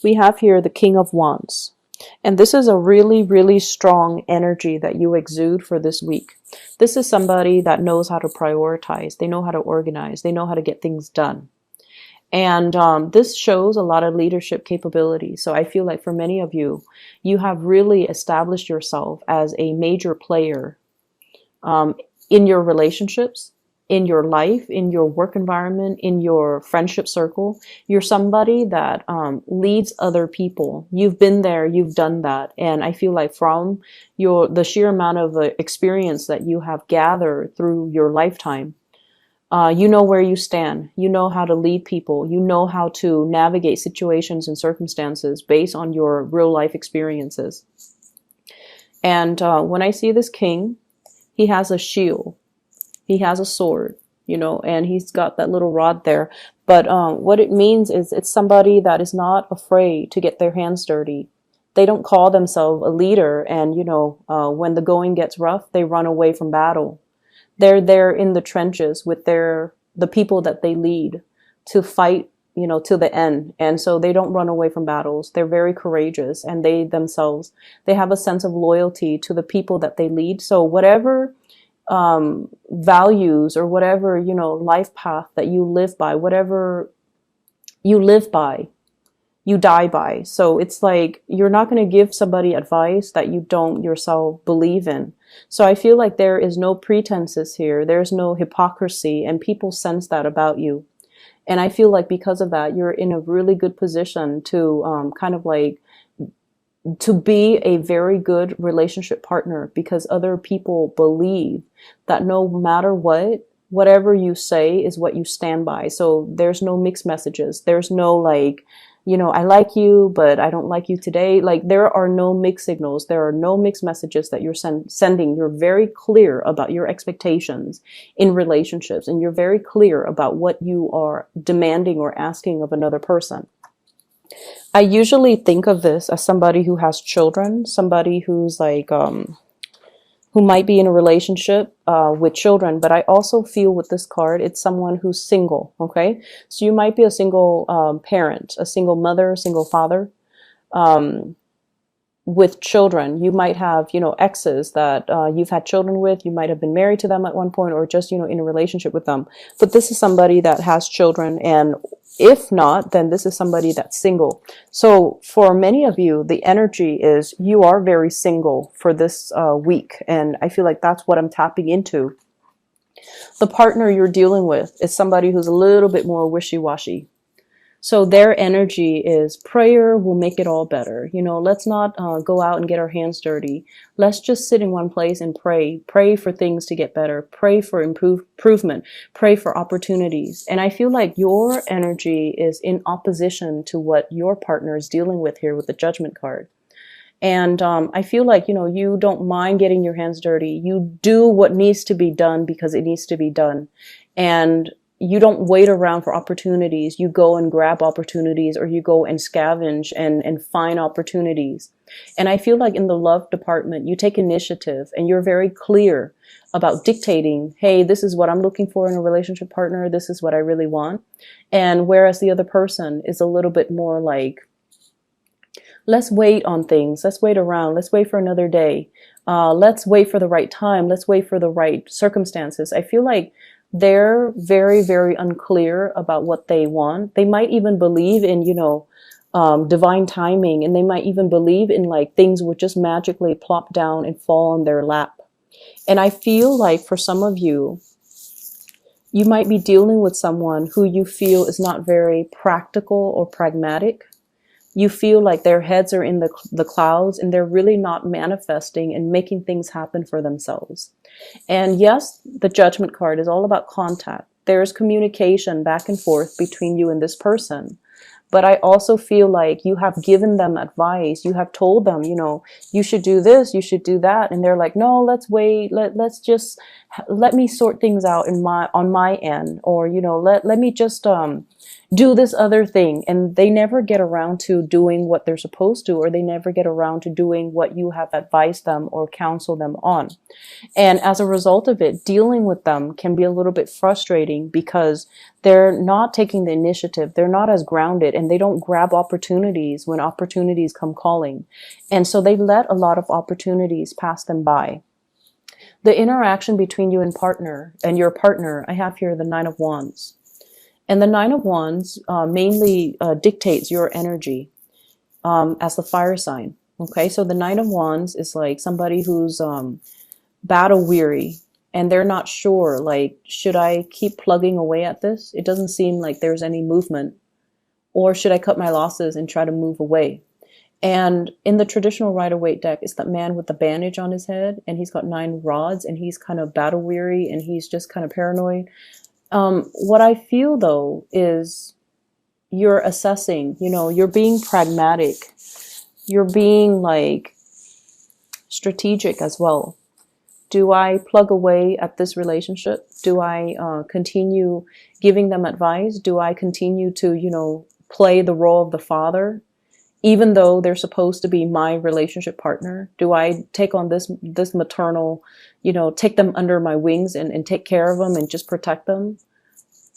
we have here the King of Wands. And this is a really, really strong energy that you exude for this week. This is somebody that knows how to prioritize. They know how to organize. They know how to get things done. And this shows a lot of leadership capability. So I feel like for many of you, you have really established yourself as a major player in your relationships, in your life, in your work environment, in your friendship circle. You're somebody that leads other people. You've been there, you've done that. And I feel like from the sheer amount of experience that you have gathered through your lifetime, you know where you stand. You know how to lead people. You know how to navigate situations and circumstances based on your real life experiences. And when I see this king, he has a shield. He has a sword, you know, and he's got that little rod there. But what it means is it's somebody that is not afraid to get their hands dirty. They don't call themselves a leader. And, you know, when the going gets rough, they run away from battle. They're there in the trenches with the people that they lead to fight, you know, to the end. And so they don't run away from battles. They're very courageous, and they themselves, they have a sense of loyalty to the people that they lead. So whatever values or whatever, you know, life path that you live by, whatever you live by, you die by. So it's like you're not going to give somebody advice that you don't yourself believe in. So I feel like there is no pretenses here. There's no hypocrisy, and people sense that about you. And I feel like because of that, you're in a really good position to kind of like to be a very good relationship partner, because other people believe that no matter what, whatever you say is what you stand by. So there's no mixed messages. There's no like, you know, I like you, but I don't like you today. Like there are no mixed signals. There are no mixed messages that you're sending. You're very clear about your expectations in relationships, and you're very clear about what you are demanding or asking of another person. I usually think of this as somebody who has children, somebody who's like, who might be in a relationship with children. But I also feel with this card, it's someone who's single, okay? So you might be a single parent, a single mother, a single father with children. You might have, you know, exes that you've had children with. You might have been married to them at one point, or just, you know, in a relationship with them. But this is somebody that has children, and if not, then this is somebody that's single. So for many of you, the energy is you are very single for this week. And I feel like that's what I'm tapping into. The partner you're dealing with is somebody who's a little bit more wishy-washy. So their energy is prayer will make it all better. You know, let's not go out and get our hands dirty. Let's just sit in one place and pray. Pray for things to get better. Pray for improvement. Pray for opportunities. And I feel like your energy is in opposition to what your partner is dealing with here with the Judgment card. And I feel like, you know, you don't mind getting your hands dirty. You do what needs to be done because it needs to be done. And you don't wait around for opportunities. You go and grab opportunities, or you go and scavenge and find opportunities. And I feel like in the love department, you take initiative, and you're very clear about dictating, hey, this is what I'm looking for in a relationship partner. This is what I really want. And whereas the other person is a little bit more like, let's wait on things. Let's wait around. Let's wait for another day. Let's wait for the right time. Let's wait for the right circumstances. I feel like they're very, very unclear about what they want. They might even believe in, you know, divine timing, and they might even believe in like things would just magically plop down and fall on their lap. And I feel like for some of you, you might be dealing with someone who you feel is not very practical or pragmatic. You feel like their heads are in the clouds, and they're really not manifesting and making things happen for themselves. And yes, the Judgment card is all about contact. There's communication back and forth between you and this person. But I also feel like you have given them advice. You have told them, you know, you should do this, you should do that. And they're like, no, let's wait. Let's just let me sort things out on my end. Or, you know, let me just do this other thing. And they never get around to doing what they're supposed to, or they never get around to doing what you have advised them or counseled them on. And as a result of it, dealing with them can be a little bit frustrating because they're not taking the initiative. They're not as grounded, and and they don't grab opportunities when opportunities come calling. And so they let a lot of opportunities pass them by. The interaction between you and your partner, I have here the Nine of Wands. And the Nine of Wands mainly dictates your energy as the fire sign. Okay, so the Nine of Wands is like somebody who's battle weary, and they're not sure, like, should I keep plugging away at this? It doesn't seem like there's any movement. Or should I cut my losses and try to move away? And in the traditional Rider-Waite deck, it's that man with the bandage on his head, and he's got 9 rods, and he's kind of battle weary, and he's just kind of paranoid. What I feel, though, is you're assessing, you're being pragmatic. You're being, like, strategic as well. Do I plug away at this relationship? Do I continue giving them advice? Do I continue to, play the role of the father, even though they're supposed to be my relationship partner? Do I take on this maternal, take them under my wings and take care of them and just protect them?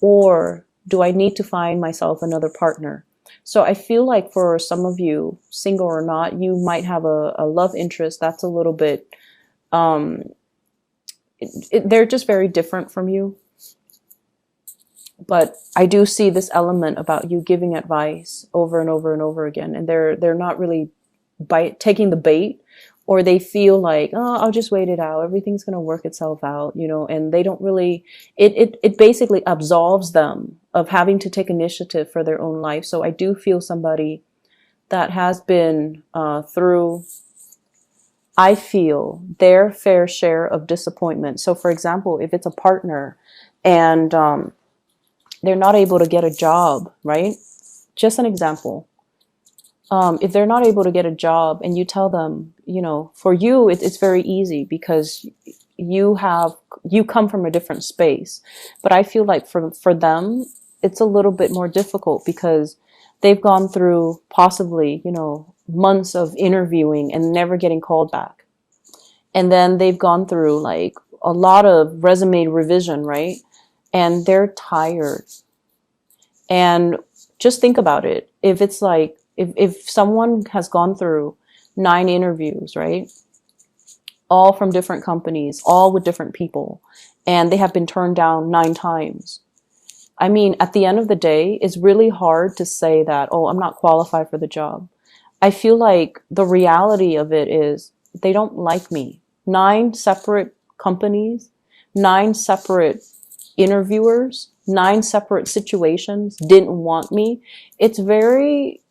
Or do I need to find myself another partner? So I feel like for some of you, single or not, you might have a love interest that's a little bit, they're just very different from you. But I do see this element about you giving advice over and over and over again. And they're not really taking the bait, or they feel like, oh, I'll just wait it out. Everything's going to work itself out, and they don't really, it basically absolves them of having to take initiative for their own life. So I do feel somebody that has been through, I feel, their fair share of disappointment. So for example, if it's a partner and they're not able to get a job, right? Just an example. If they're not able to get a job and you tell them, for you, it's very easy because you come from a different space. But I feel like for them, it's a little bit more difficult because they've gone through possibly, months of interviewing and never getting called back. And then they've gone through like a lot of resume revision, right? And they're tired. And just think about it. If it's like, if someone has gone through 9 interviews, right? All from different companies, all with different people, and they have been turned down 9 times. I mean, at the end of the day, it's really hard to say that, oh, I'm not qualified for the job. I feel like the reality of it is they don't like me. 9 separate companies, 9 separate interviewers, 9 separate situations didn't want me. It's very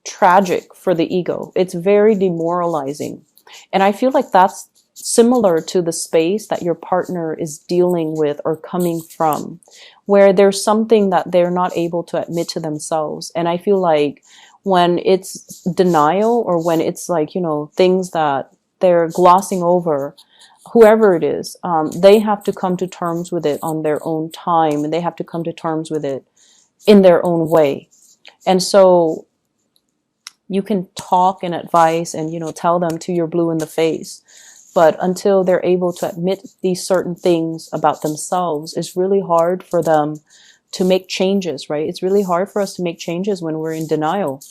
tragic for the ego. It's very demoralizing. And I feel like that's similar to the space that your partner is dealing with or coming from, where there's something that they're not able to admit to themselves. And I feel like when it's denial, or when it's like, things that they're glossing over, whoever it is, they have to come to terms with it on their own time, and they have to come to terms with it in their own way. And so you can talk and advise and, tell them till you're blue in the face. But until they're able to admit these certain things about themselves, it's really hard for them to make changes, right? It's really hard for us to make changes when we're in denial.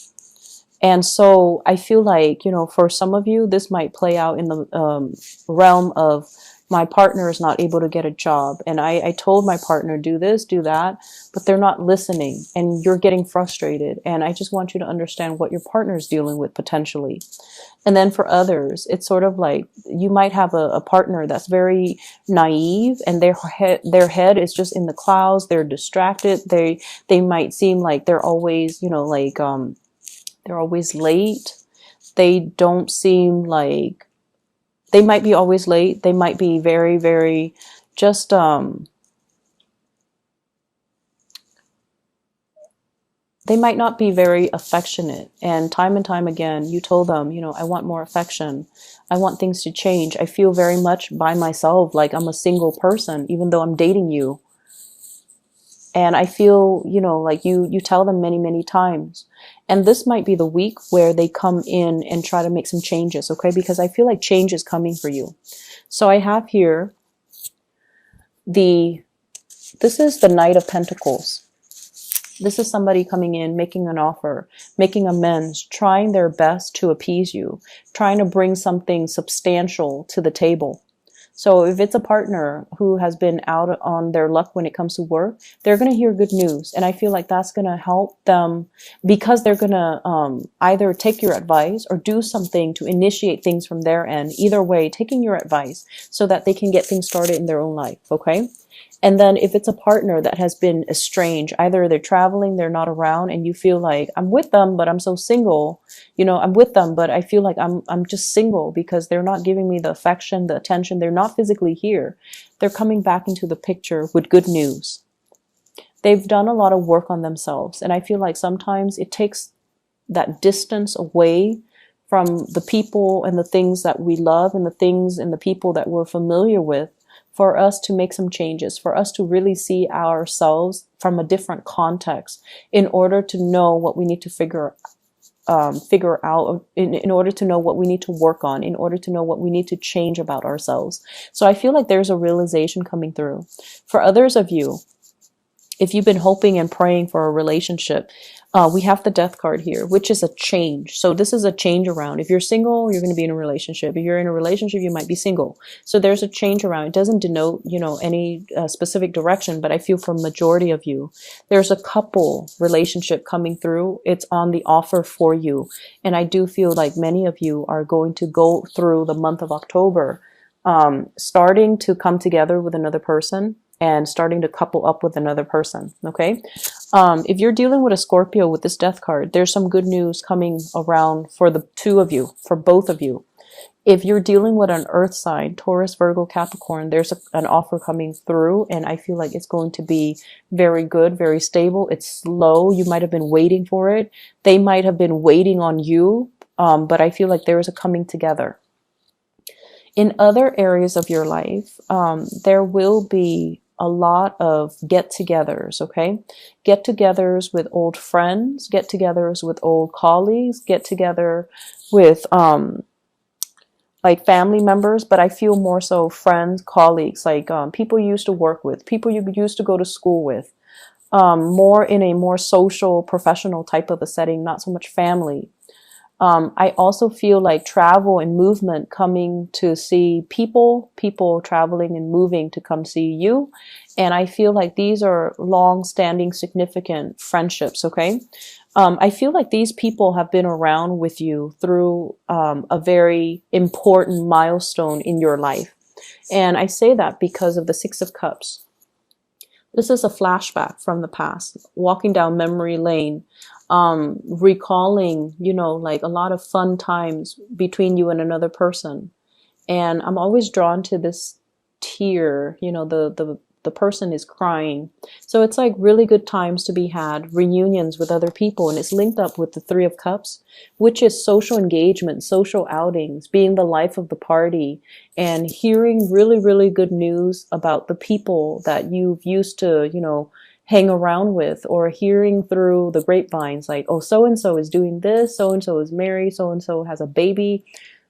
And so I feel like, for some of you, this might play out in the realm of, my partner is not able to get a job. And I told my partner, do this, do that, but they're not listening, and you're getting frustrated. And I just want you to understand what your partner is dealing with potentially. And then for others, it's sort of like you might have a partner that's very naive, and their head is just in the clouds. They're distracted. They might seem like they're always, they're always late. They don't seem like, they might be always late. They might be very, very just, they might not be very affectionate. And time again, you told them, I want more affection. I want things to change. I feel very much by myself, like I'm a single person, even though I'm dating you. And I feel, like you tell them many, many times. And this might be the week where they come in and try to make some changes, okay? Because I feel like change is coming for you. So I have here this is the Knight of Pentacles. This is somebody coming in, making an offer, making amends, trying their best to appease you, trying to bring something substantial to the table. So if it's a partner who has been out on their luck when it comes to work, they're going to hear good news. And I feel like that's going to help them, because they're going to either take your advice or do something to initiate things from their end. Either way, taking your advice so that they can get things started in their own life. Okay. And then if it's a partner that has been estranged, either they're traveling, they're not around, and you feel like, I'm with them, but I'm so single. I'm with them, but I feel like I'm just single because they're not giving me the affection, the attention. They're not physically here. They're coming back into the picture with good news. They've done a lot of work on themselves. And I feel like sometimes it takes that distance away from the people and the things that we love and the things and the people that we're familiar with, for us to make some changes, for us to really see ourselves from a different context in order to know what we need to figure out, in order to know what we need to work on, in order to know what we need to change about ourselves. So I feel like there's a realization coming through. For others of you, if you've been hoping and praying for a relationship, we have the Death card here, which is a change. So this is a change around. If you're single, you're going to be in a relationship. If you're in a relationship, you might be single. So there's a change around. It doesn't denote, any specific direction, but I feel for majority of you, there's a couple relationship coming through. It's on the offer for you. And I do feel like many of you are going to go through the month of October, starting to come together with another person and starting to couple up with another person. Okay. If you're dealing with a Scorpio with this Death card, there's some good news coming around for the two of you, for both of you. If you're dealing with an earth sign, Taurus, Virgo, Capricorn, there's an offer coming through, and I feel like it's going to be very good, very stable. It's slow. You might have been waiting for it. They might have been waiting on you, but I feel like there is a coming together. In other areas of your life, there will be a lot of get-togethers, okay? Get-togethers with old friends, get-togethers with old colleagues, get-together with like family members, but I feel more so friends, colleagues, like people you used to work with, people you used to go to school with, more in a more social, professional type of a setting, not so much family. I also feel like travel and movement, coming to see people traveling and moving to come see you. And I feel like these are long-standing, significant friendships, okay? I feel like these people have been around with you through a very important milestone in your life. And I say that because of the Six of Cups. This is a flashback from the past, walking down memory lane, recalling, like a lot of fun times between you and another person. And I'm always drawn to this tear, the person is crying. So it's like really good times to be had, reunions with other people. And it's linked up with the Three of Cups, which is social engagement, social outings, being the life of the party, and hearing really, really good news about the people that you've used to, hang around with, or hearing through the grapevines, like, oh, so-and-so is doing this, so-and-so is married, so-and-so has a baby,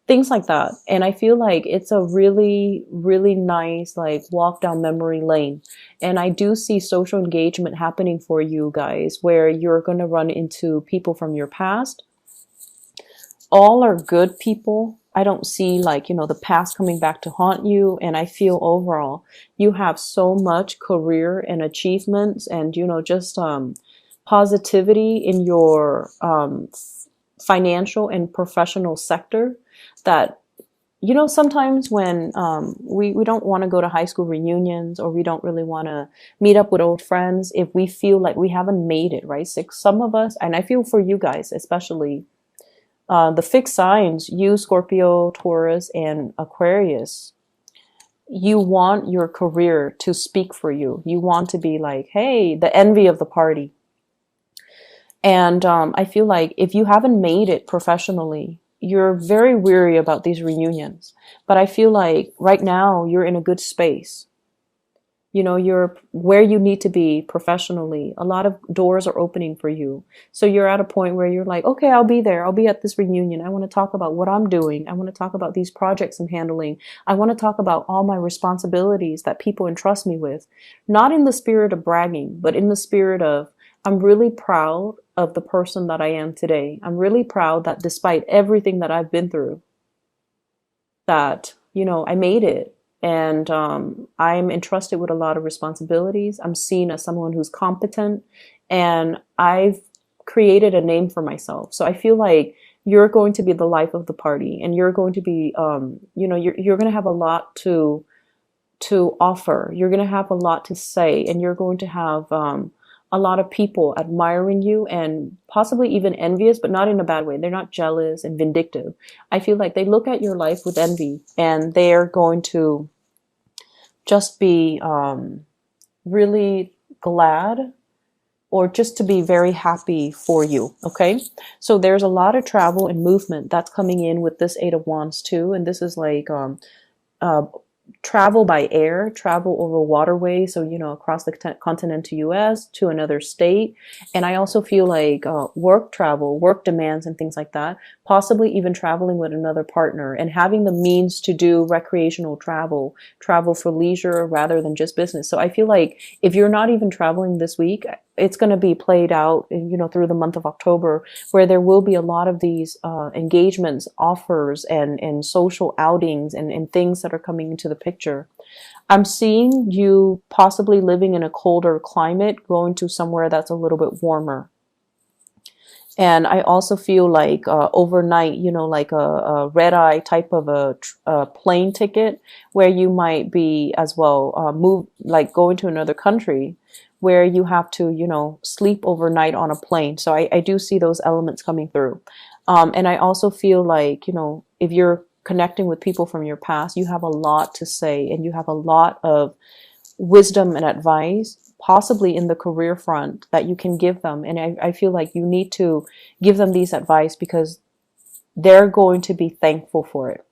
things like that. And I feel like it's a really, really nice, like, walk down memory lane. And I do see social engagement happening for you guys, where you're going to run into people from your past. All are good people. I don't see the past coming back to haunt you. And I feel overall you have so much career and achievements and, just positivity in your financial and professional sector that, sometimes when we don't want to go to high school reunions, or we don't really want to meet up with old friends if we feel like we haven't made it, right? So some of us, and I feel for you guys especially, the fixed signs, you, Scorpio, Taurus, and Aquarius, you want your career to speak for you. You want to be like, hey, the envy of the party. And I feel like if you haven't made it professionally, you're very weary about these reunions. But I feel like right now you're in a good space. You're where you need to be professionally. A lot of doors are opening for you. So you're at a point where you're like, okay, I'll be there. I'll be at this reunion. I want to talk about what I'm doing. I want to talk about these projects I'm handling. I want to talk about all my responsibilities that people entrust me with. Not in the spirit of bragging, but in the spirit of, I'm really proud of the person that I am today. I'm really proud that despite everything that I've been through, that, I made it. And I'm entrusted with a lot of responsibilities. I'm seen as someone who's competent, and I've created a name for myself. So I feel like you're going to be the life of the party, and you're going to be, you're going to have a lot to offer. You're going to have a lot to say, and you're going to have a lot of people admiring you and possibly even envious, but not in a bad way. They're not jealous and vindictive. I feel like they look at your life with envy, and they're going to just be really glad, or just to be very happy for you. Okay. So there's a lot of travel and movement that's coming in with this Eight of Wands too. And this is like, uh, travel by air, travel over waterway, so across the continental US to another state. And I also feel like work travel, work demands and things like that, possibly even traveling with another partner and having the means to do recreational travel, travel for leisure rather than just business. So I feel like if you're not even traveling this week, it's going to be played out, through the month of October, where there will be a lot of these engagements, offers, and social outings, and things that are coming into the picture. I'm seeing you possibly living in a colder climate, going to somewhere that's a little bit warmer. And I also feel like overnight, like a red eye type of a plane ticket, where you might be as well move, like going to another country, where you have to, sleep overnight on a plane. So I do see those elements coming through. And I also feel like, if you're connecting with people from your past, you have a lot to say, and you have a lot of wisdom and advice, possibly in the career front, that you can give them. And I feel like you need to give them these advice, because they're going to be thankful for it.